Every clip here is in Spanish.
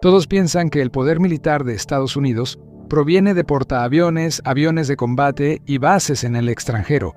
Todos piensan que el poder militar de Estados Unidos proviene de portaaviones, aviones de combate y bases en el extranjero.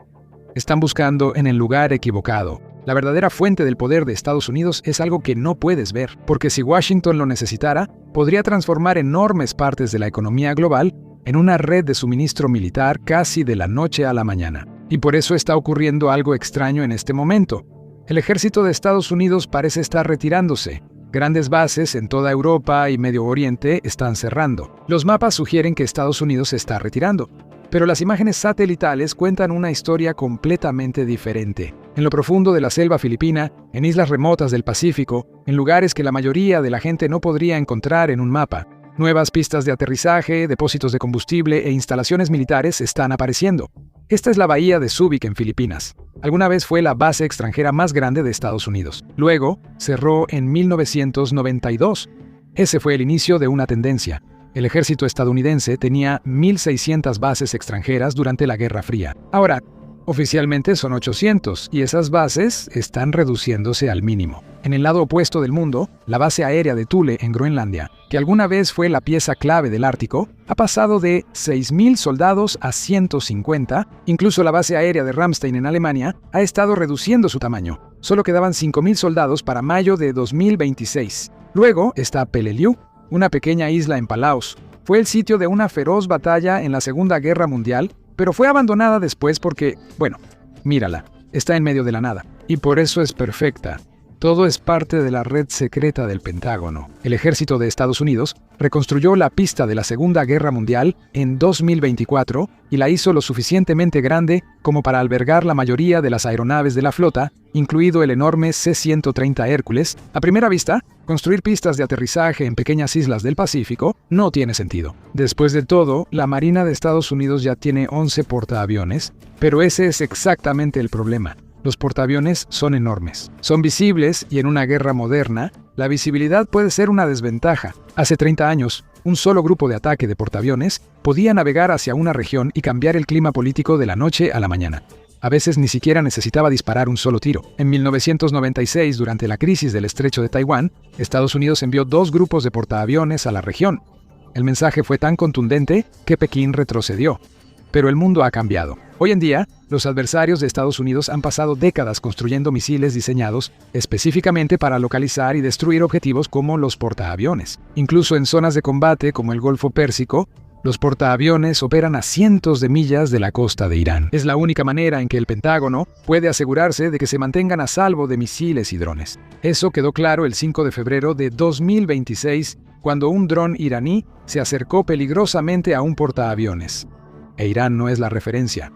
Están buscando en el lugar equivocado. La verdadera fuente del poder de Estados Unidos es algo que no puedes ver, porque si Washington lo necesitara, podría transformar enormes partes de la economía global en una red de suministro militar casi de la noche a la mañana. Y por eso está ocurriendo algo extraño en este momento. El ejército de Estados Unidos parece estar retirándose. Grandes bases en toda Europa y Medio Oriente están cerrando. Los mapas sugieren que Estados Unidos se está retirando, pero las imágenes satelitales cuentan una historia completamente diferente. En lo profundo de la selva filipina, en islas remotas del Pacífico, en lugares que la mayoría de la gente no podría encontrar en un mapa, nuevas pistas de aterrizaje, depósitos de combustible e instalaciones militares están apareciendo. Esta es la bahía de Subic en Filipinas. Alguna vez fue la base extranjera más grande de Estados Unidos. Luego, cerró en 1992. Ese fue el inicio de una tendencia. El ejército estadounidense tenía 1.600 bases extranjeras durante la Guerra Fría. Ahora, oficialmente son 800, y esas bases están reduciéndose al mínimo. En el lado opuesto del mundo, la base aérea de Thule en Groenlandia, que alguna vez fue la pieza clave del Ártico, ha pasado de 6.000 soldados a 150. Incluso la base aérea de Ramstein en Alemania ha estado reduciendo su tamaño. Solo quedaban 5.000 soldados para mayo de 2026. Luego está Peleliu, una pequeña isla en Palaos. Fue el sitio de una feroz batalla en la Segunda Guerra Mundial, pero fue abandonada después porque, bueno, mírala, está en medio de la nada. Y por eso es perfecta. Todo es parte de la red secreta del Pentágono. El ejército de Estados Unidos reconstruyó la pista de la Segunda Guerra Mundial en 2024 y la hizo lo suficientemente grande como para albergar la mayoría de las aeronaves de la flota, incluido el enorme C-130 Hércules. A primera vista, construir pistas de aterrizaje en pequeñas islas del Pacífico no tiene sentido. Después de todo, la Marina de Estados Unidos ya tiene 11 portaaviones, pero ese es exactamente el problema. Los portaaviones son enormes. Son visibles y en una guerra moderna, la visibilidad puede ser una desventaja. Hace 30 años, un solo grupo de ataque de portaaviones podía navegar hacia una región y cambiar el clima político de la noche a la mañana. A veces ni siquiera necesitaba disparar un solo tiro. En 1996, durante la crisis del estrecho de Taiwán, Estados Unidos envió 2 grupos de portaaviones a la región. El mensaje fue tan contundente que Pekín retrocedió. Pero el mundo ha cambiado. Hoy en día, los adversarios de Estados Unidos han pasado décadas construyendo misiles diseñados específicamente para localizar y destruir objetivos como los portaaviones. Incluso en zonas de combate como el Golfo Pérsico, los portaaviones operan a cientos de millas de la costa de Irán. Es la única manera en que el Pentágono puede asegurarse de que se mantengan a salvo de misiles y drones. Eso quedó claro el 5 de febrero de 2026, cuando un dron iraní se acercó peligrosamente a un portaaviones. E Irán no es la referencia.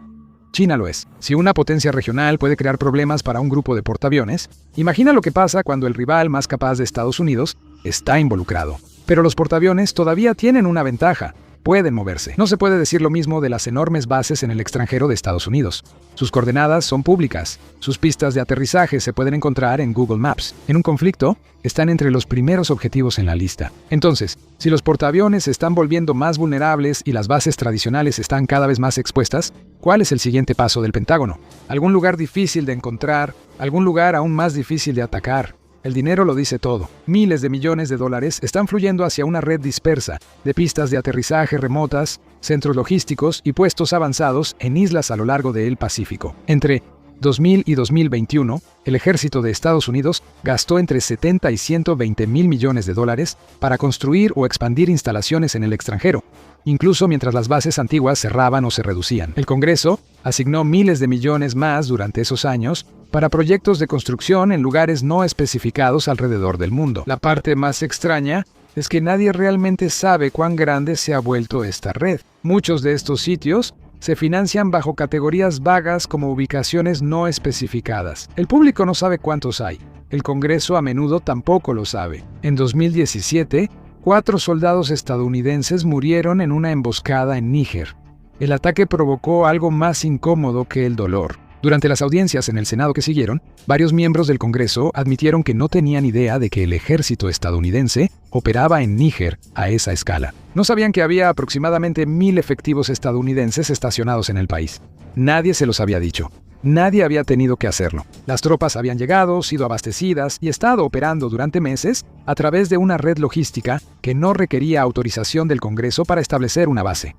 China lo es. Si una potencia regional puede crear problemas para un grupo de portaaviones, imagina lo que pasa cuando el rival más capaz de Estados Unidos está involucrado. Pero los portaaviones todavía tienen una ventaja. Pueden moverse. No se puede decir lo mismo de las enormes bases en el extranjero de Estados Unidos. Sus coordenadas son públicas. Sus pistas de aterrizaje se pueden encontrar en Google Maps. En un conflicto, están entre los primeros objetivos en la lista. Entonces, si los portaaviones se están volviendo más vulnerables y las bases tradicionales están cada vez más expuestas, ¿cuál es el siguiente paso del Pentágono? ¿Algún lugar difícil de encontrar? ¿Algún lugar aún más difícil de atacar? El dinero lo dice todo. Miles de millones de dólares están fluyendo hacia una red dispersa de pistas de aterrizaje remotas, centros logísticos y puestos avanzados en islas a lo largo del Pacífico. Entre 2000 y 2021, el ejército de Estados Unidos gastó entre 70 y 120 mil millones de dólares para construir o expandir instalaciones en el extranjero, incluso mientras las bases antiguas cerraban o se reducían. El Congreso asignó miles de millones más durante esos años para proyectos de construcción en lugares no especificados alrededor del mundo. La parte más extraña es que nadie realmente sabe cuán grande se ha vuelto esta red. Muchos de estos sitios se financian bajo categorías vagas como ubicaciones no especificadas. El público no sabe cuántos hay. El Congreso a menudo tampoco lo sabe. En 2017, 4 soldados estadounidenses murieron en una emboscada en Níger. El ataque provocó algo más incómodo que el dolor. Durante las audiencias en el Senado que siguieron, varios miembros del Congreso admitieron que no tenían idea de que el ejército estadounidense operaba en Níger a esa escala. No sabían que había aproximadamente 1.000 efectivos estadounidenses estacionados en el país. Nadie se los había dicho. Nadie había tenido que hacerlo. Las tropas habían llegado, sido abastecidas y estado operando durante meses a través de una red logística que no requería autorización del Congreso para establecer una base.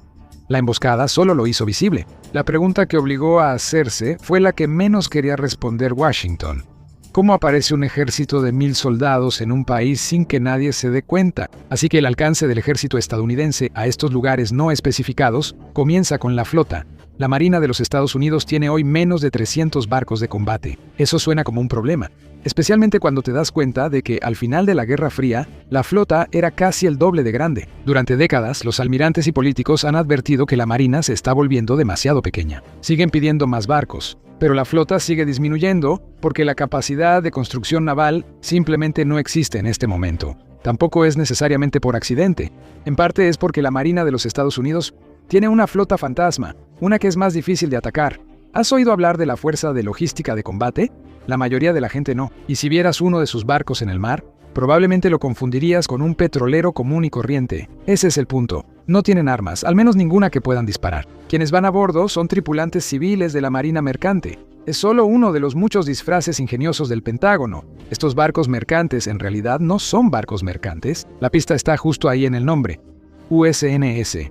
La emboscada solo lo hizo visible. La pregunta que obligó a hacerse fue la que menos quería responder Washington. ¿Cómo aparece un ejército de 1000 soldados en un país sin que nadie se dé cuenta? Así que el alcance del ejército estadounidense a estos lugares no especificados comienza con la flota. La Marina de los Estados Unidos tiene hoy menos de 300 barcos de combate. Eso suena como un problema, especialmente cuando te das cuenta de que al final de la Guerra Fría, la flota era casi el doble de grande. Durante décadas, los almirantes y políticos han advertido que la Marina se está volviendo demasiado pequeña. Siguen pidiendo más barcos, pero la flota sigue disminuyendo porque la capacidad de construcción naval simplemente no existe en este momento. Tampoco es necesariamente por accidente. En parte es porque la Marina de los Estados Unidos tiene una flota fantasma, una que es más difícil de atacar. ¿Has oído hablar de la Fuerza de Logística de Combate? La mayoría de la gente no. Y si vieras uno de sus barcos en el mar, probablemente lo confundirías con un petrolero común y corriente. Ese es el punto. No tienen armas, al menos ninguna que puedan disparar. Quienes van a bordo son tripulantes civiles de la Marina Mercante. Es solo uno de los muchos disfraces ingeniosos del Pentágono. Estos barcos mercantes en realidad no son barcos mercantes. La pista está justo ahí en el nombre. USNS.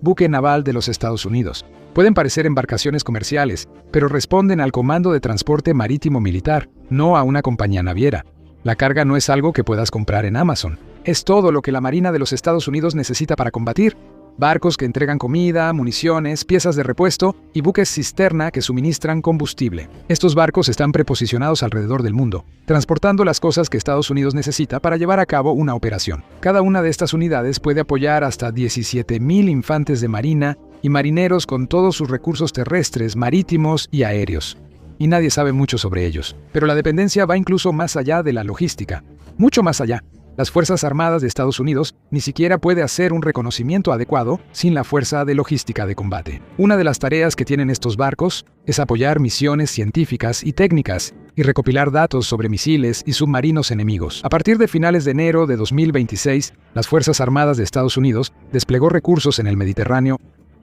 Buque naval de los Estados Unidos. Pueden parecer embarcaciones comerciales, pero responden al Comando de Transporte Marítimo Militar, no a una compañía naviera. La carga no es algo que puedas comprar en Amazon. Es todo lo que la Marina de los Estados Unidos necesita para combatir. Barcos que entregan comida, municiones, piezas de repuesto y buques cisterna que suministran combustible. Estos barcos están preposicionados alrededor del mundo, transportando las cosas que Estados Unidos necesita para llevar a cabo una operación. Cada una de estas unidades puede apoyar hasta 17,000 infantes de marina y marineros con todos sus recursos terrestres, marítimos y aéreos. Y nadie sabe mucho sobre ellos. Pero la dependencia va incluso más allá de la logística, mucho más allá. Las Fuerzas Armadas de Estados Unidos ni siquiera puede hacer un reconocimiento adecuado sin la Fuerza de Logística de Combate. Una de las tareas que tienen estos barcos es apoyar misiones científicas y técnicas y recopilar datos sobre misiles y submarinos enemigos. A partir de finales de enero de 2026, las Fuerzas Armadas de Estados Unidos desplegó recursos en el Mediterráneo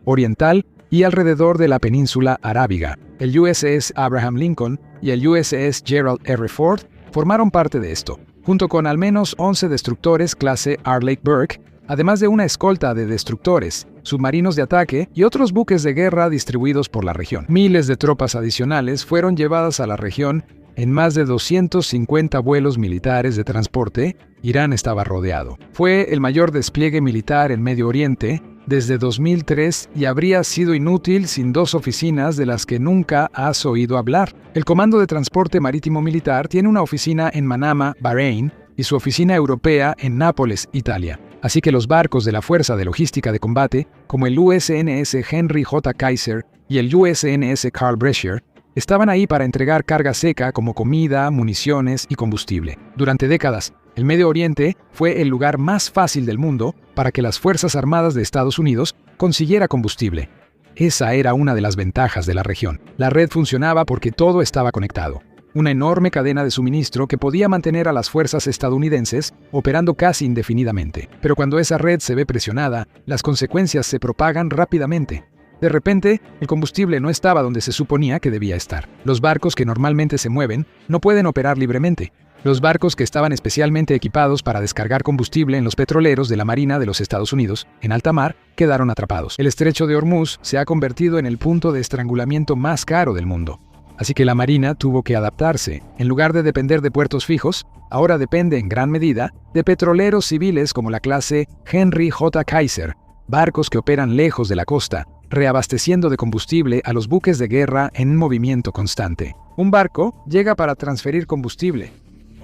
Oriental y alrededor de la península arábiga. El USS Abraham Lincoln y el USS Gerald R. Ford formaron parte de esto, junto con al menos 11 destructores clase Arleigh Burke, además de una escolta de destructores, submarinos de ataque y otros buques de guerra distribuidos por la región. Miles de tropas adicionales fueron llevadas a la región en más de 250 vuelos militares de transporte. Irán estaba rodeado. Fue el mayor despliegue militar en Medio Oriente desde 2003 y habría sido inútil sin dos oficinas de las que nunca has oído hablar. El Comando de Transporte Marítimo Militar tiene una oficina en Manama, Bahrein, y su oficina europea en Nápoles, Italia. Así que los barcos de la Fuerza de Logística de Combate, como el USNS Henry J. Kaiser y el USNS Carl Brashear, estaban ahí para entregar carga seca como comida, municiones y combustible. Durante décadas, el Medio Oriente fue el lugar más fácil del mundo para que las Fuerzas Armadas de Estados Unidos consiguiera combustible. Esa era una de las ventajas de la región. La red funcionaba porque todo estaba conectado. Una enorme cadena de suministro que podía mantener a las fuerzas estadounidenses operando casi indefinidamente. Pero cuando esa red se ve presionada, las consecuencias se propagan rápidamente. De repente, el combustible no estaba donde se suponía que debía estar. Los barcos que normalmente se mueven no pueden operar libremente. Los barcos que estaban especialmente equipados para descargar combustible en los petroleros de la Marina de los Estados Unidos, en alta mar, quedaron atrapados. El estrecho de Hormuz se ha convertido en el punto de estrangulamiento más caro del mundo. Así que la Marina tuvo que adaptarse. En lugar de depender de puertos fijos, ahora depende en gran medida de petroleros civiles como la clase Henry J. Kaiser, barcos que operan lejos de la costa, reabasteciendo de combustible a los buques de guerra en movimiento constante. Un barco llega para transferir combustible.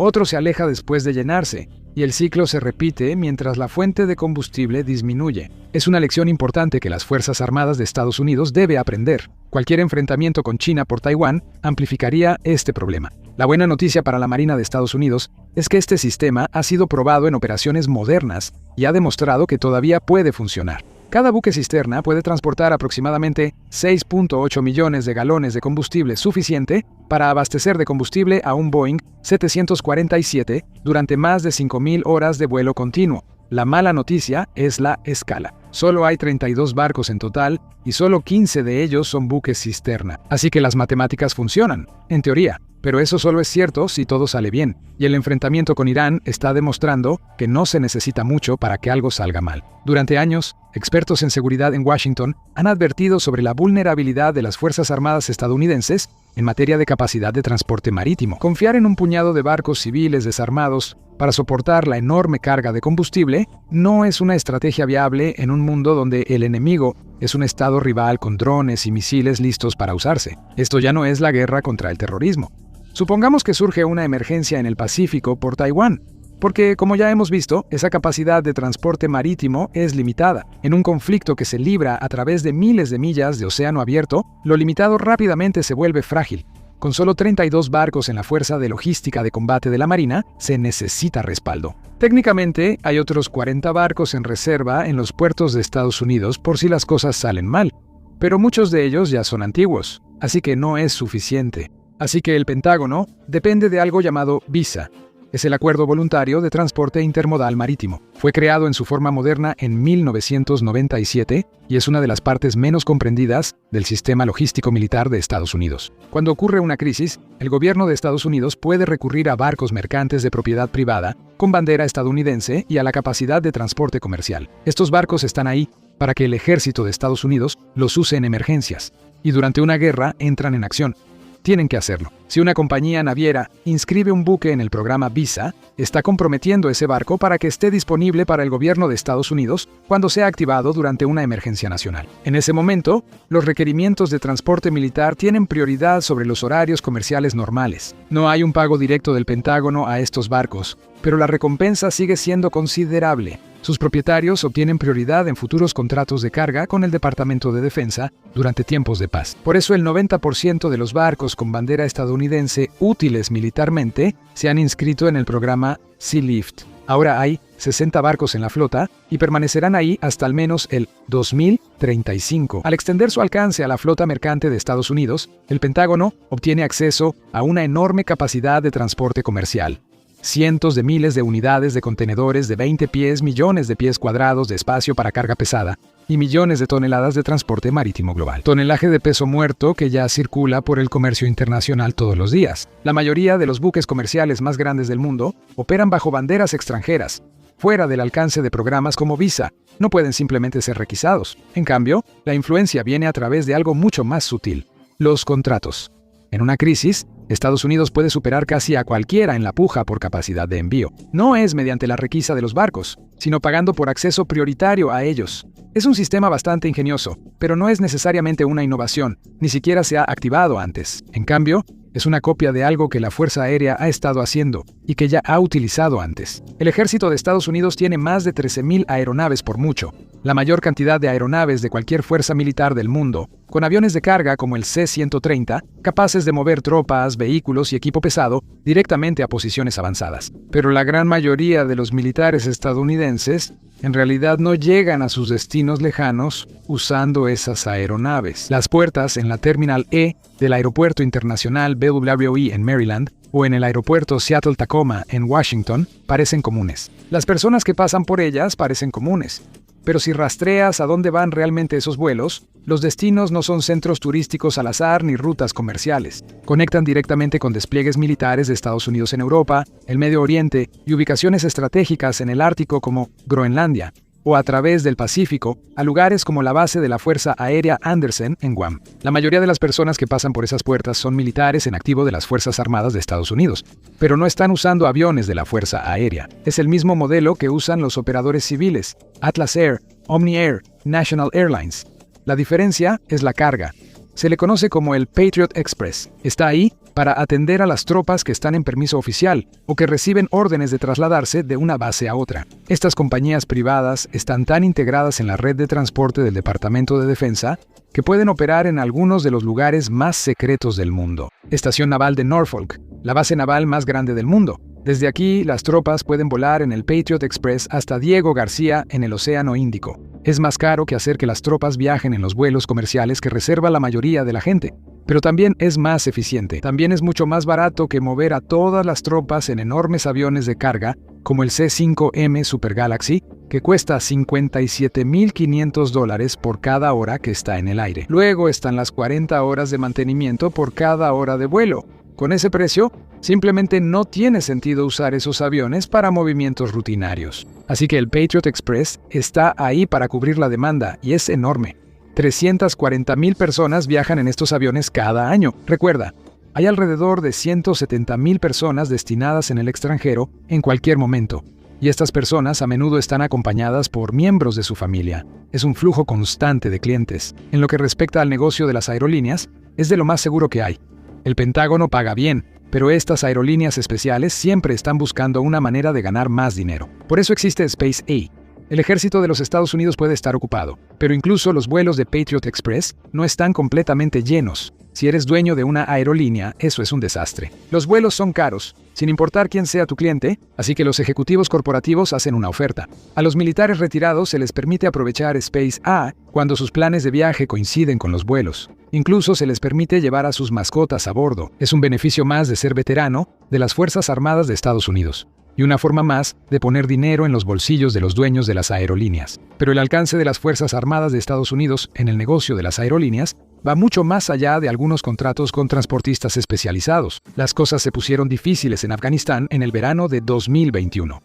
Otro se aleja después de llenarse, y el ciclo se repite mientras la fuente de combustible disminuye. Es una lección importante que las Fuerzas Armadas de Estados Unidos debe aprender. Cualquier enfrentamiento con China por Taiwán amplificaría este problema. La buena noticia para la Marina de Estados Unidos es que este sistema ha sido probado en operaciones modernas y ha demostrado que todavía puede funcionar. Cada buque cisterna puede transportar aproximadamente 6.8 millones de galones de combustible suficiente para abastecer de combustible a un Boeing 747 durante más de 5,000 horas de vuelo continuo. La mala noticia es la escala. Solo hay 32 barcos en total y solo 15 de ellos son buques cisterna. Así que las matemáticas funcionan, en teoría. Pero eso solo es cierto si todo sale bien, y el enfrentamiento con Irán está demostrando que no se necesita mucho para que algo salga mal. Durante años, expertos en seguridad en Washington han advertido sobre la vulnerabilidad de las Fuerzas Armadas estadounidenses en materia de capacidad de transporte marítimo. Confiar en un puñado de barcos civiles desarmados para soportar la enorme carga de combustible no es una estrategia viable en un mundo donde el enemigo es un estado rival con drones y misiles listos para usarse. Esto ya no es la guerra contra el terrorismo. Supongamos que surge una emergencia en el Pacífico por Taiwán, porque, como ya hemos visto, esa capacidad de transporte marítimo es limitada. En un conflicto que se libra a través de miles de millas de océano abierto, lo limitado rápidamente se vuelve frágil. Con solo 32 barcos en la Fuerza de Logística de Combate de la Marina, se necesita respaldo. Técnicamente, hay otros 40 barcos en reserva en los puertos de Estados Unidos por si las cosas salen mal, pero muchos de ellos ya son antiguos, así que no es suficiente. Así que el Pentágono depende de algo llamado VISA. Es el Acuerdo Voluntario de Transporte Intermodal Marítimo. Fue creado en su forma moderna en 1997 y es una de las partes menos comprendidas del sistema logístico militar de Estados Unidos. Cuando ocurre una crisis, el gobierno de Estados Unidos puede recurrir a barcos mercantes de propiedad privada con bandera estadounidense y a la capacidad de transporte comercial. Estos barcos están ahí para que el ejército de Estados Unidos los use en emergencias y durante una guerra entran en acción. Tienen que hacerlo. Si una compañía naviera inscribe un buque en el programa VISA, está comprometiendo ese barco para que esté disponible para el gobierno de Estados Unidos cuando sea activado durante una emergencia nacional. En ese momento, los requerimientos de transporte militar tienen prioridad sobre los horarios comerciales normales. No hay un pago directo del Pentágono a estos barcos, pero la recompensa sigue siendo considerable. Sus propietarios obtienen prioridad en futuros contratos de carga con el Departamento de Defensa durante tiempos de paz. Por eso el 90% de los barcos con bandera estadounidense útiles militarmente se han inscrito en el programa Sea Lift. Ahora hay 60 barcos en la flota y permanecerán ahí hasta al menos el 2035. Al extender su alcance a la flota mercante de Estados Unidos, el Pentágono obtiene acceso a una enorme capacidad de transporte comercial. Cientos de miles de unidades de contenedores de 20 pies, millones de pies cuadrados de espacio para carga pesada y millones de toneladas de transporte marítimo global. Tonelaje de peso muerto que ya circula por el comercio internacional todos los días. La mayoría de los buques comerciales más grandes del mundo operan bajo banderas extranjeras, fuera del alcance de programas como VISA. No pueden simplemente ser requisados. En cambio, la influencia viene a través de algo mucho más sutil: los contratos. En una crisis, Estados Unidos puede superar casi a cualquiera en la puja por capacidad de envío. No es mediante la requisa de los barcos, sino pagando por acceso prioritario a ellos. Es un sistema bastante ingenioso, pero no es necesariamente una innovación, ni siquiera se ha activado antes. En cambio, es una copia de algo que la Fuerza Aérea ha estado haciendo y que ya ha utilizado antes. El ejército de Estados Unidos tiene más de 13,000 aeronaves por mucho, la mayor cantidad de aeronaves de cualquier fuerza militar del mundo, con aviones de carga como el C-130, capaces de mover tropas, vehículos y equipo pesado directamente a posiciones avanzadas. Pero la gran mayoría de los militares estadounidenses en realidad no llegan a sus destinos lejanos usando esas aeronaves. Las puertas en la Terminal E del Aeropuerto Internacional BWI en Maryland o en el Aeropuerto Seattle-Tacoma en Washington parecen comunes. Las personas que pasan por ellas parecen comunes. Pero si rastreas a dónde van realmente esos vuelos, los destinos no son centros turísticos al azar ni rutas comerciales. Conectan directamente con despliegues militares de Estados Unidos en Europa, el Medio Oriente y ubicaciones estratégicas en el Ártico como Groenlandia, o a través del Pacífico a lugares como la base de la Fuerza Aérea Andersen en Guam. La mayoría de las personas que pasan por esas puertas son militares en activo de las Fuerzas Armadas de Estados Unidos, pero no están usando aviones de la Fuerza Aérea. Es el mismo modelo que usan los operadores civiles, Atlas Air, Omni Air, National Airlines. La diferencia es la carga. Se le conoce como el Patriot Express. Está ahí para atender a las tropas que están en permiso oficial o que reciben órdenes de trasladarse de una base a otra. Estas compañías privadas están tan integradas en la red de transporte del Departamento de Defensa que pueden operar en algunos de los lugares más secretos del mundo. Estación Naval de Norfolk, la base naval más grande del mundo. Desde aquí, las tropas pueden volar en el Patriot Express hasta Diego García en el Océano Índico. Es más caro que hacer que las tropas viajen en los vuelos comerciales que reserva la mayoría de la gente. Pero también es más eficiente. También es mucho más barato que mover a todas las tropas en enormes aviones de carga como el C-5M Super Galaxy, que cuesta $57,500 por cada hora que está en el aire. Luego están las 40 horas de mantenimiento por cada hora de vuelo. Con ese precio, simplemente no tiene sentido usar esos aviones para movimientos rutinarios. Así que el Patriot Express está ahí para cubrir la demanda y es enorme. 340,000 personas viajan en estos aviones cada año. Recuerda, hay alrededor de 170,000 personas destinadas en el extranjero en cualquier momento. Y estas personas a menudo están acompañadas por miembros de su familia. Es un flujo constante de clientes. En lo que respecta al negocio de las aerolíneas, es de lo más seguro que hay. El Pentágono paga bien, pero estas aerolíneas especiales siempre están buscando una manera de ganar más dinero. Por eso existe SpaceA. El ejército de los Estados Unidos puede estar ocupado, pero incluso los vuelos de Patriot Express no están completamente llenos. Si eres dueño de una aerolínea, eso es un desastre. Los vuelos son caros, sin importar quién sea tu cliente, así que los ejecutivos corporativos hacen una oferta. A los militares retirados se les permite aprovechar SpaceA cuando sus planes de viaje coinciden con los vuelos. Incluso se les permite llevar a sus mascotas a bordo. Es un beneficio más de ser veterano de las Fuerzas Armadas de Estados Unidos. Y una forma más de poner dinero en los bolsillos de los dueños de las aerolíneas. Pero el alcance de las Fuerzas Armadas de Estados Unidos en el negocio de las aerolíneas va mucho más allá de algunos contratos con transportistas especializados. Las cosas se pusieron difíciles en Afganistán en el verano de 2021.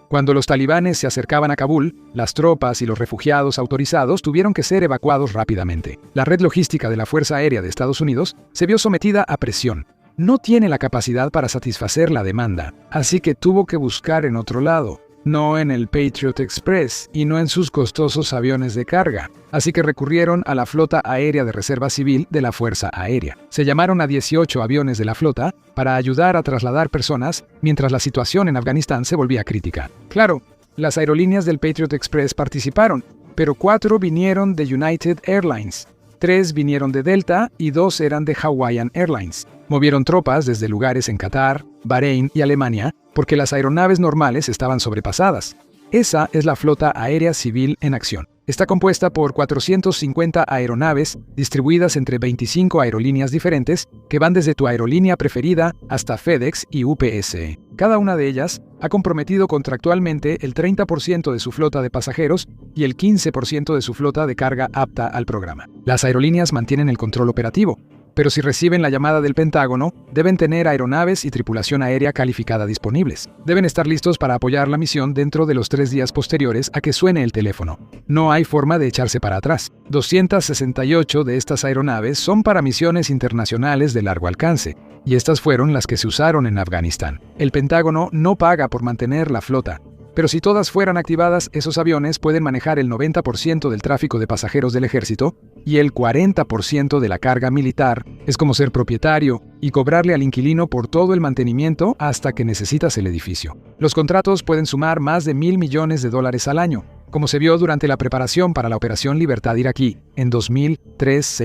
Cuando los talibanes se acercaban a Kabul, las tropas y los refugiados autorizados tuvieron que ser evacuados rápidamente. La red logística de la Fuerza Aérea de Estados Unidos se vio sometida a presión. No tiene la capacidad para satisfacer la demanda, así que tuvo que buscar en otro lado, no en el Patriot Express y no en sus costosos aviones de carga. Así que recurrieron a la Flota Aérea de Reserva Civil de la Fuerza Aérea. Se llamaron a 18 aviones de la flota para ayudar a trasladar personas mientras la situación en Afganistán se volvía crítica. Claro, las aerolíneas del Patriot Express participaron, pero 4 vinieron de United Airlines. 3 vinieron de Delta y 2 eran de Hawaiian Airlines. Movieron tropas desde lugares en Qatar, Bahrein y Alemania porque las aeronaves normales estaban sobrepasadas. Esa es la Flota Aérea Civil en acción. Está compuesta por 450 aeronaves distribuidas entre 25 aerolíneas diferentes que van desde tu aerolínea preferida hasta FedEx y UPS. Cada una de ellas ha comprometido contractualmente el 30% de su flota de pasajeros y el 15% de su flota de carga apta al programa. Las aerolíneas mantienen el control operativo, pero si reciben la llamada del Pentágono, deben tener aeronaves y tripulación aérea calificada disponibles. Deben estar listos para apoyar la misión dentro de los 3 días posteriores a que suene el teléfono. No hay forma de echarse para atrás. 268 de estas aeronaves son para misiones internacionales de largo alcance, y estas fueron las que se usaron en Afganistán. El Pentágono no paga por mantener la flota, pero si todas fueran activadas, esos aviones pueden manejar el 90% del tráfico de pasajeros del ejército y el 40% de la carga militar. Es como ser propietario y cobrarle al inquilino por todo el mantenimiento hasta que necesitas el edificio. Los contratos pueden sumar más de $1,000 millones al año, como se vio durante la preparación para la Operación Libertad iraquí en 2003.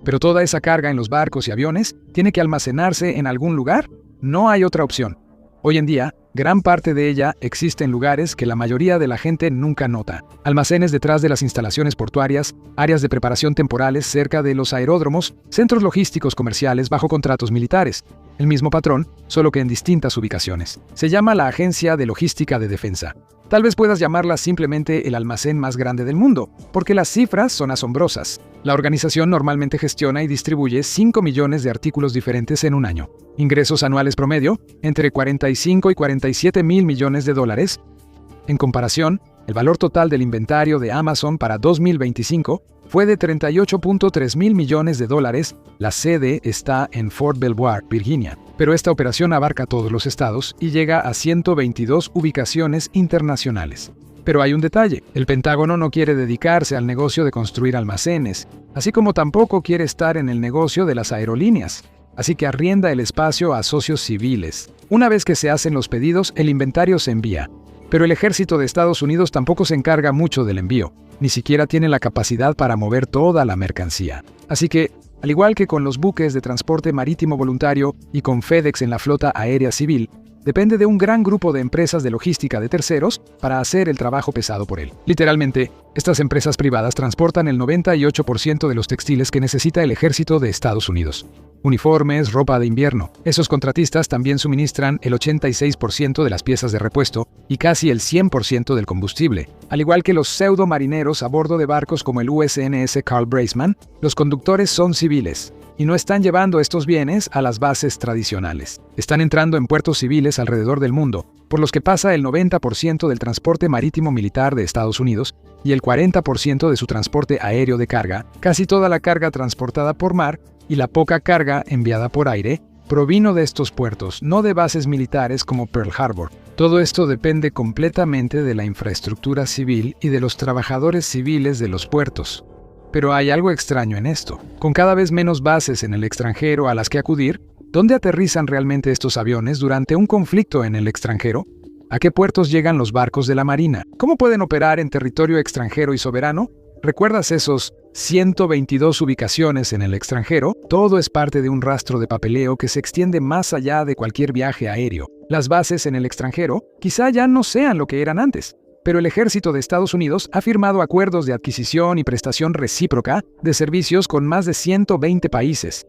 Pero toda esa carga en los barcos y aviones tiene que almacenarse en algún lugar. No hay otra opción. Hoy en día, gran parte de ella existe en lugares que la mayoría de la gente nunca nota. Almacenes detrás de las instalaciones portuarias, áreas de preparación temporales cerca de los aeródromos, centros logísticos comerciales bajo contratos militares. El mismo patrón, solo que en distintas ubicaciones. Se llama la Agencia de Logística de Defensa. Tal vez puedas llamarla simplemente el almacén más grande del mundo, porque las cifras son asombrosas. La organización normalmente gestiona y distribuye 5 millones de artículos diferentes en un año. Ingresos anuales promedio, entre 45 y 47 mil millones de dólares. En comparación, el valor total del inventario de Amazon para 2025 fue de 38.3 mil millones de dólares. La sede está en Fort Belvoir, Virginia, pero esta operación abarca todos los estados y llega a 122 ubicaciones internacionales. Pero hay un detalle, el Pentágono no quiere dedicarse al negocio de construir almacenes, así como tampoco quiere estar en el negocio de las aerolíneas. Así que arrienda el espacio a socios civiles. Una vez que se hacen los pedidos, el inventario se envía. Pero el ejército de Estados Unidos tampoco se encarga mucho del envío, ni siquiera tiene la capacidad para mover toda la mercancía. Así que, al igual que con los buques de transporte marítimo voluntario y con FedEx en la flota aérea civil, depende de un gran grupo de empresas de logística de terceros para hacer el trabajo pesado por él. Literalmente, estas empresas privadas transportan el 98% de los textiles que necesita el ejército de Estados Unidos. uniformes, ropa de invierno. Esos contratistas también suministran el 86% de las piezas de repuesto y casi el 100% del combustible. Al igual que los pseudo marineros a bordo de barcos como el USNS Carl Braceman, los conductores son civiles y no están llevando estos bienes a las bases tradicionales. Están entrando en puertos civiles alrededor del mundo, por los que pasa el 90% del transporte marítimo militar de Estados Unidos y el 40% de su transporte aéreo de carga, casi toda la carga transportada por mar y la poca carga enviada por aire provino de estos puertos, no de bases militares como Pearl Harbor. Todo esto depende completamente de la infraestructura civil y de los trabajadores civiles de los puertos. Pero hay algo extraño en esto. Con cada vez menos bases en el extranjero a las que acudir, ¿dónde aterrizan realmente estos aviones durante un conflicto en el extranjero? ¿A qué puertos llegan los barcos de la Marina? ¿Cómo pueden operar en territorio extranjero y soberano? ¿Recuerdas esos 122 ubicaciones en el extranjero? Todo es parte de un rastro de papeleo que se extiende más allá de cualquier viaje aéreo. Las bases en el extranjero quizá ya no sean lo que eran antes, pero el ejército de Estados Unidos ha firmado acuerdos de adquisición y prestación recíproca de servicios con más de 120 países.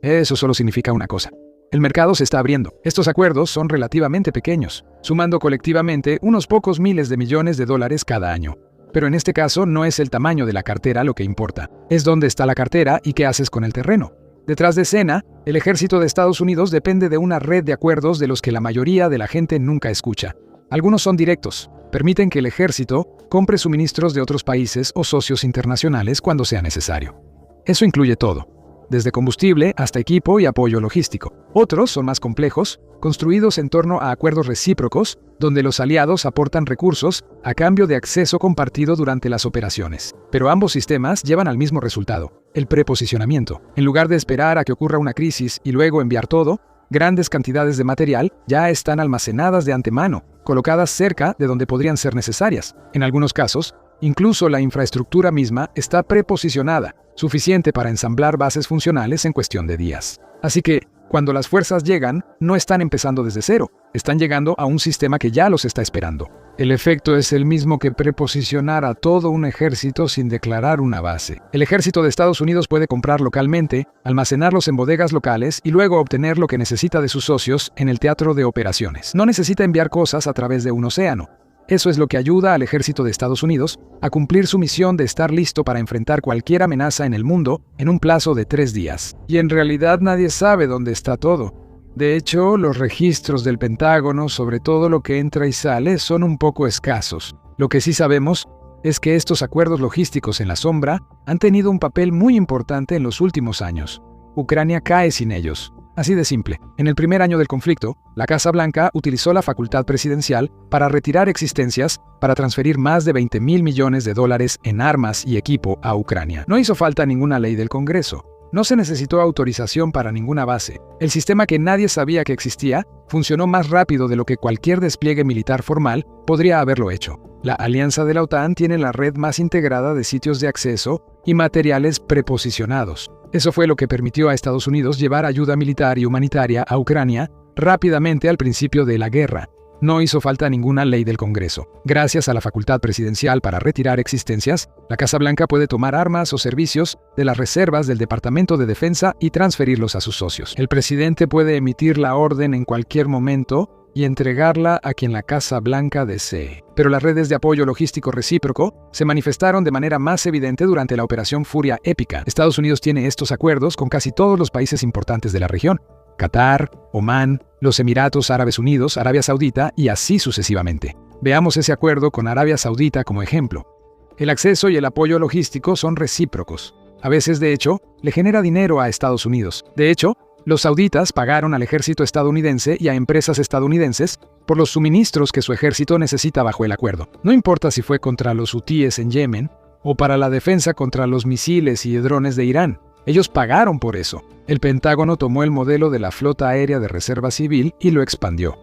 Eso solo significa una cosa. El mercado se está abriendo. Estos acuerdos son relativamente pequeños, sumando colectivamente unos pocos miles de millones de dólares cada año. Pero en este caso no es el tamaño de la cartera lo que importa, es dónde está la cartera y qué haces con el terreno. Detrás de escena, el ejército de Estados Unidos depende de una red de acuerdos de los que la mayoría de la gente nunca escucha. Algunos son directos. Permiten que el ejército compre suministros de otros países o socios internacionales cuando sea necesario. Eso incluye todo, desde combustible hasta equipo y apoyo logístico. Otros son más complejos, construidos en torno a acuerdos recíprocos, donde los aliados aportan recursos a cambio de acceso compartido durante las operaciones. Pero ambos sistemas llevan al mismo resultado, el preposicionamiento. En lugar de esperar a que ocurra una crisis y luego enviar todo, grandes cantidades de material ya están almacenadas de antemano, colocadas cerca de donde podrían ser necesarias. En algunos casos, incluso la infraestructura misma está preposicionada, suficiente para ensamblar bases funcionales en cuestión de días. Así que, cuando las fuerzas llegan, no están empezando desde cero, están llegando a un sistema que ya los está esperando. El efecto es el mismo que preposicionar a todo un ejército sin declarar una base. El ejército de Estados Unidos puede comprar localmente, almacenarlos en bodegas locales y luego obtener lo que necesita de sus socios en el teatro de operaciones. No necesita enviar cosas a través de un océano. Eso es lo que ayuda al ejército de Estados Unidos a cumplir su misión de estar listo para enfrentar cualquier amenaza en el mundo en un plazo de 3 días. Y en realidad nadie sabe dónde está todo. De hecho, los registros del Pentágono sobre todo lo que entra y sale son un poco escasos. Lo que sí sabemos es que estos acuerdos logísticos en la sombra han tenido un papel muy importante en los últimos años. Ucrania cae sin ellos. Así de simple. En el primer año del conflicto, la Casa Blanca utilizó la facultad presidencial para retirar existencias para transferir más de $20,000 millones en armas y equipo a Ucrania. No hizo falta ninguna ley del Congreso. No se necesitó autorización para ninguna base. El sistema que nadie sabía que existía funcionó más rápido de lo que cualquier despliegue militar formal podría haberlo hecho. La alianza de la OTAN tiene la red más integrada de sitios de acceso y materiales preposicionados. Eso fue lo que permitió a Estados Unidos llevar ayuda militar y humanitaria a Ucrania rápidamente al principio de la guerra. No hizo falta ninguna ley del Congreso. Gracias a la facultad presidencial para retirar existencias, la Casa Blanca puede tomar armas o servicios de las reservas del Departamento de Defensa y transferirlos a sus socios. El presidente puede emitir la orden en cualquier momento y entregarla a quien la Casa Blanca desee. Pero las redes de apoyo logístico recíproco se manifestaron de manera más evidente durante la Operación Furia Épica. Estados Unidos tiene estos acuerdos con casi todos los países importantes de la región: Qatar, Omán, los Emiratos Árabes Unidos, Arabia Saudita y así sucesivamente. Veamos ese acuerdo con Arabia Saudita como ejemplo. El acceso y el apoyo logístico son recíprocos. A veces, de hecho, le genera dinero a Estados Unidos. De hecho, los sauditas pagaron al ejército estadounidense y a empresas estadounidenses por los suministros que su ejército necesita bajo el acuerdo. No importa si fue contra los hutíes en Yemen o para la defensa contra los misiles y drones de Irán. Ellos pagaron por eso. El Pentágono tomó el modelo de la flota aérea de reserva civil y lo expandió.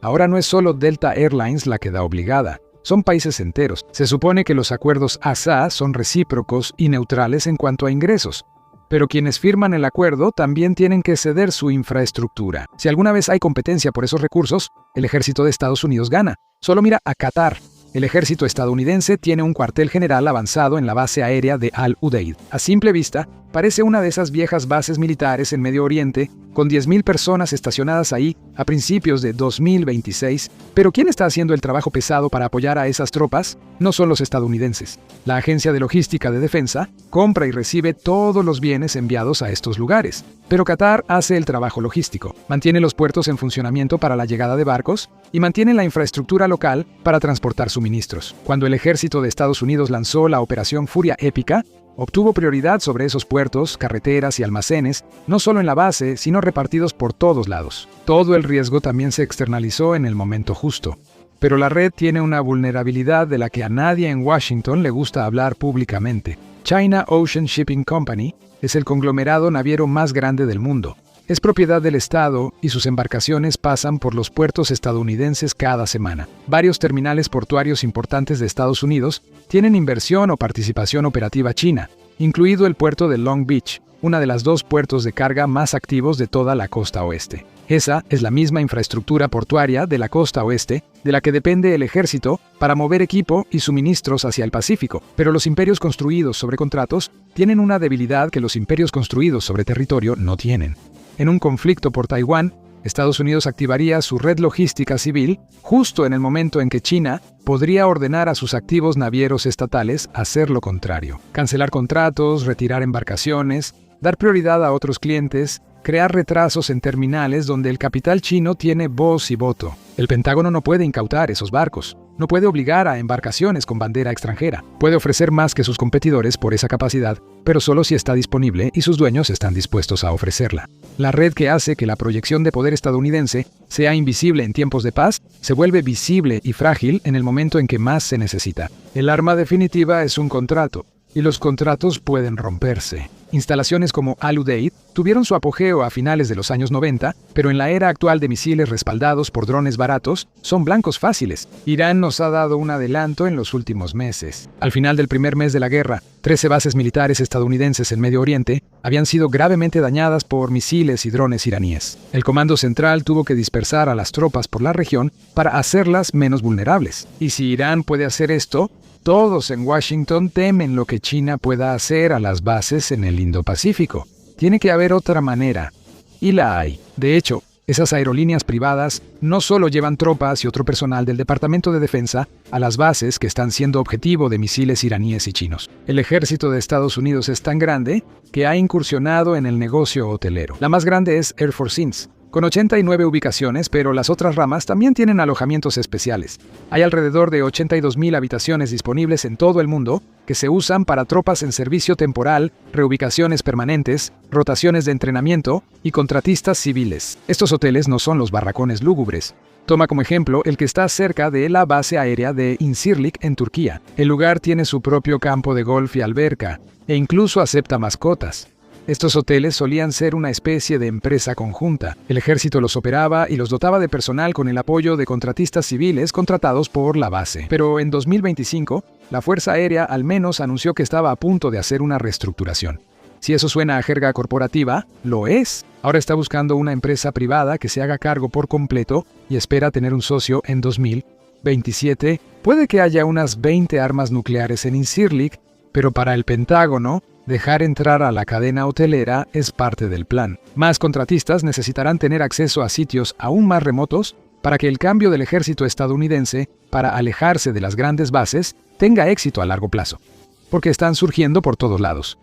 Ahora no es solo Delta Airlines la que da obligada. Son países enteros. Se supone que los acuerdos ASA son recíprocos y neutrales en cuanto a ingresos. Pero quienes firman el acuerdo también tienen que ceder su infraestructura. Si alguna vez hay competencia por esos recursos, el ejército de Estados Unidos gana. Solo mira a Qatar. El ejército estadounidense tiene un cuartel general avanzado en la base aérea de Al Udeid. A simple vista, parece una de esas viejas bases militares en Medio Oriente, con 10.000 personas estacionadas ahí a principios de 2026. Pero ¿quién está haciendo el trabajo pesado para apoyar a esas tropas? No son los estadounidenses. La Agencia de Logística de Defensa compra y recibe todos los bienes enviados a estos lugares. Pero Qatar hace el trabajo logístico, mantiene los puertos en funcionamiento para la llegada de barcos y mantiene la infraestructura local para transportar suministros. Cuando el ejército de Estados Unidos lanzó la Operación Furia Épica, obtuvo prioridad sobre esos puertos, carreteras y almacenes, no solo en la base, sino repartidos por todos lados. Todo el riesgo también se externalizó en el momento justo. Pero la red tiene una vulnerabilidad de la que a nadie en Washington le gusta hablar públicamente. China Ocean Shipping Company es el conglomerado naviero más grande del mundo. Es propiedad del Estado y sus embarcaciones pasan por los puertos estadounidenses cada semana. Varios terminales portuarios importantes de Estados Unidos tienen inversión o participación operativa china, incluido el puerto de Long Beach, una de las 2 puertos de carga más activos de toda la costa oeste. Esa es la misma infraestructura portuaria de la costa oeste de la que depende el ejército para mover equipo y suministros hacia el Pacífico. Pero los imperios construidos sobre contratos tienen una debilidad que los imperios construidos sobre territorio no tienen. En un conflicto por Taiwán, Estados Unidos activaría su red logística civil justo en el momento en que China podría ordenar a sus activos navieros estatales hacer lo contrario. Cancelar contratos, retirar embarcaciones, dar prioridad a otros clientes, crear retrasos en terminales donde el capital chino tiene voz y voto. El Pentágono no puede incautar esos barcos, no puede obligar a embarcaciones con bandera extranjera. Puede ofrecer más que sus competidores por esa capacidad, pero solo si está disponible y sus dueños están dispuestos a ofrecerla. La red que hace que la proyección de poder estadounidense sea invisible en tiempos de paz, se vuelve visible y frágil en el momento en que más se necesita. El arma definitiva es un contrato, y los contratos pueden romperse. Instalaciones como Al Udeid tuvieron su apogeo a finales de los años 90, pero en la era actual de misiles respaldados por drones baratos, son blancos fáciles. Irán nos ha dado un adelanto en los últimos meses. Al final del primer mes de la guerra, 13 bases militares estadounidenses en Medio Oriente habían sido gravemente dañadas por misiles y drones iraníes. El Comando Central tuvo que dispersar a las tropas por la región para hacerlas menos vulnerables. Y si Irán puede hacer esto, todos en Washington temen lo que China pueda hacer a las bases en el Indo-Pacífico. Tiene que haber otra manera, y la hay. De hecho, esas aerolíneas privadas no solo llevan tropas y otro personal del Departamento de Defensa a las bases que están siendo objetivo de misiles iraníes y chinos. El ejército de Estados Unidos es tan grande que ha incursionado en el negocio hotelero. La más grande es Air Force Inns, con 89 ubicaciones, pero las otras ramas también tienen alojamientos especiales. Hay alrededor de 82.000 habitaciones disponibles en todo el mundo que se usan para tropas en servicio temporal, reubicaciones permanentes, rotaciones de entrenamiento y contratistas civiles. Estos hoteles no son los barracones lúgubres. Toma como ejemplo el que está cerca de la base aérea de Incirlik en Turquía. El lugar tiene su propio campo de golf y alberca, e incluso acepta mascotas. Estos hoteles solían ser una especie de empresa conjunta. El ejército los operaba y los dotaba de personal con el apoyo de contratistas civiles contratados por la base. Pero en 2025, la Fuerza Aérea al menos anunció que estaba a punto de hacer una reestructuración. Si eso suena a jerga corporativa, lo es. Ahora está buscando una empresa privada que se haga cargo por completo y espera tener un socio en 2027. Puede que haya unas 20 armas nucleares en Incirlik, pero para el Pentágono, dejar entrar a la cadena hotelera es parte del plan. Más contratistas necesitarán tener acceso a sitios aún más remotos para que el cambio del ejército estadounidense para alejarse de las grandes bases tenga éxito a largo plazo, porque están surgiendo por todos lados.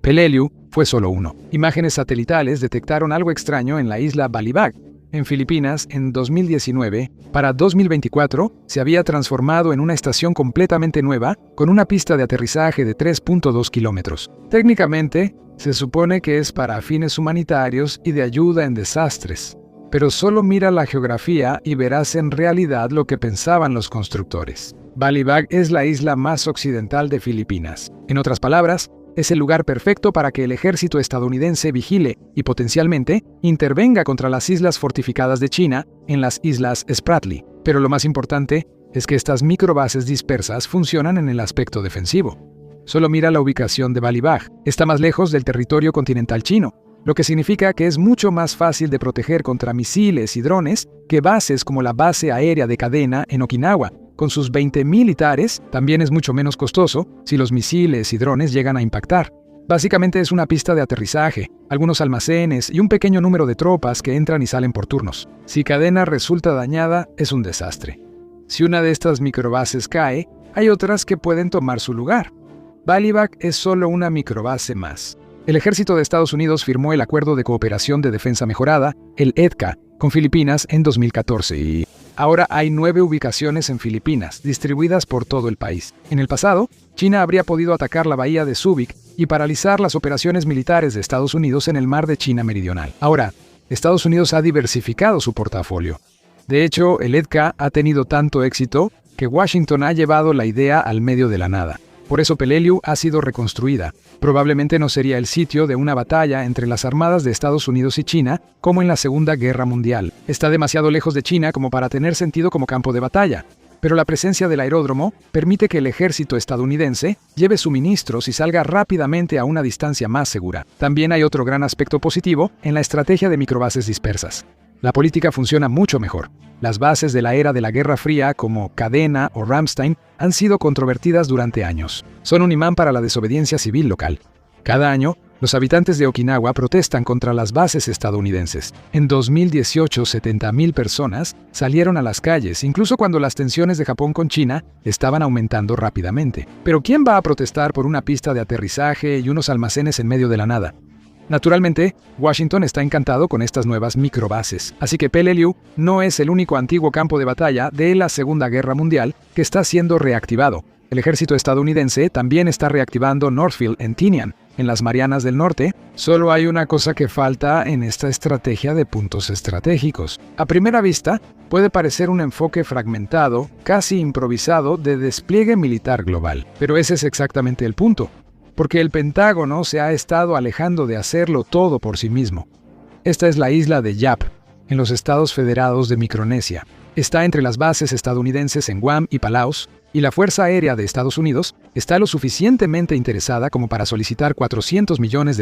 Peleliu fue solo uno. Imágenes satelitales detectaron algo extraño en la isla Balibag, en Filipinas, en 2019. Para 2024, se había transformado en una estación completamente nueva, con una pista de aterrizaje de 3.2 kilómetros. Técnicamente, se supone que es para fines humanitarios y de ayuda en desastres. Pero solo mira la geografía y verás en realidad lo que pensaban los constructores. Balibag es la isla más occidental de Filipinas. En otras palabras, es el lugar perfecto para que el ejército estadounidense vigile y potencialmente intervenga contra las islas fortificadas de China en las islas Spratly. Pero lo más importante es que estas microbases dispersas funcionan en el aspecto defensivo. Solo mira la ubicación de Balibag. Está más lejos del territorio continental chino, lo que significa que es mucho más fácil de proteger contra misiles y drones que bases como la base aérea de cadena en Okinawa. Con sus 20 militares, también es mucho menos costoso si los misiles y drones llegan a impactar. Básicamente es una pista de aterrizaje, algunos almacenes y un pequeño número de tropas que entran y salen por turnos. Si Cadena resulta dañada, es un desastre. Si una de estas microbases cae, hay otras que pueden tomar su lugar. Balibac es solo una microbase más. El ejército de Estados Unidos firmó el Acuerdo de Cooperación de Defensa Mejorada, el EDCA, con Filipinas en 2014 y ahora hay 9 ubicaciones en Filipinas, distribuidas por todo el país. En el pasado, China habría podido atacar la bahía de Subic y paralizar las operaciones militares de Estados Unidos en el mar de China Meridional. Ahora, Estados Unidos ha diversificado su portafolio. De hecho, el EDCA ha tenido tanto éxito que Washington ha llevado la idea al medio de la nada. Por eso Peleliu ha sido reconstruida. Probablemente no sería el sitio de una batalla entre las armadas de Estados Unidos y China, como en la Segunda Guerra Mundial. Está demasiado lejos de China como para tener sentido como campo de batalla, pero la presencia del aeródromo permite que el ejército estadounidense lleve suministros y salga rápidamente a una distancia más segura. También hay otro gran aspecto positivo en la estrategia de microbases dispersas. La política funciona mucho mejor. Las bases de la era de la Guerra Fría, como Cadena o Ramstein, han sido controvertidas durante años. Son un imán para la desobediencia civil local. Cada año, los habitantes de Okinawa protestan contra las bases estadounidenses. En 2018, 70,000 personas salieron a las calles, incluso cuando las tensiones de Japón con China estaban aumentando rápidamente. Pero ¿quién va a protestar por una pista de aterrizaje y unos almacenes en medio de la nada? Naturalmente, Washington está encantado con estas nuevas microbases, así que Peleliu no es el único antiguo campo de batalla de la Segunda Guerra Mundial que está siendo reactivado. El ejército estadounidense también está reactivando Northfield en Tinian, en las Marianas del Norte. Solo hay una cosa que falta en esta estrategia de puntos estratégicos. A primera vista, puede parecer un enfoque fragmentado, casi improvisado, de despliegue militar global. Pero ese es exactamente el punto, porque el Pentágono se ha estado alejando de hacerlo todo por sí mismo. Esta es la isla de Yap, en los Estados Federados de Micronesia. Está entre las bases estadounidenses en Guam y Palaos, y la Fuerza Aérea de Estados Unidos está lo suficientemente interesada como para solicitar $400 millones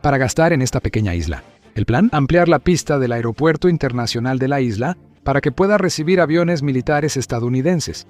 para gastar en esta pequeña isla. El plan: ampliar la pista del aeropuerto internacional de la isla para que pueda recibir aviones militares estadounidenses.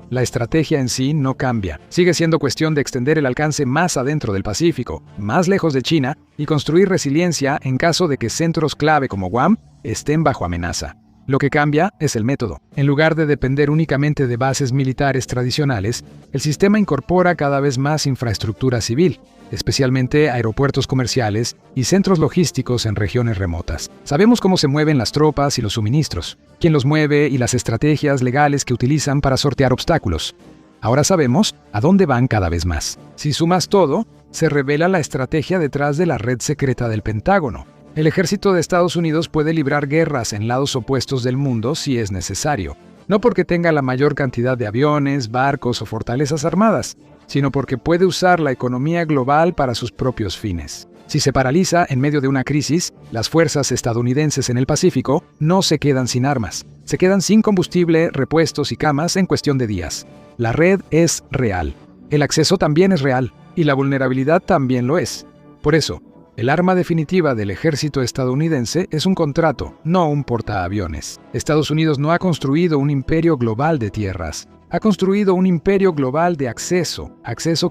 La estrategia en sí no cambia. Sigue siendo cuestión de extender el alcance más adentro del Pacífico, más lejos de China, y construir resiliencia en caso de que centros clave como Guam estén bajo amenaza. Lo que cambia es el método. En lugar de depender únicamente de bases militares tradicionales, el sistema incorpora cada vez más infraestructura civil, especialmente aeropuertos comerciales y centros logísticos en regiones remotas. Sabemos cómo se mueven las tropas y los suministros, quién los mueve y las estrategias legales que utilizan para sortear obstáculos. Ahora sabemos a dónde van cada vez más. Si sumas todo, se revela la estrategia detrás de la red secreta del Pentágono. El ejército de Estados Unidos puede librar guerras en lados opuestos del mundo si es necesario, no porque tenga la mayor cantidad de aviones, barcos o fortalezas armadas, sino porque puede usar la economía global para sus propios fines. Si se paraliza en medio de una crisis, las fuerzas estadounidenses en el Pacífico no se quedan sin armas. Se quedan sin combustible, repuestos y camas en cuestión de días. La red es real. El acceso también es real. Y la vulnerabilidad también lo es. Por eso, el arma definitiva del ejército estadounidense es un contrato, no un portaaviones. Estados Unidos no ha construido un imperio global de tierras. Ha construido un imperio global de acceso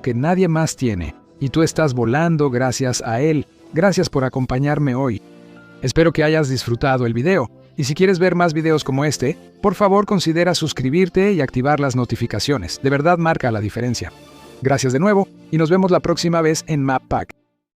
que nadie más tiene. Y tú estás volando gracias a él. Gracias por acompañarme hoy. Espero que hayas disfrutado el video. Y si quieres ver más videos como este, por favor considera suscribirte y activar las notificaciones. De verdad marca la diferencia. Gracias de nuevo y nos vemos la próxima vez en MapPack.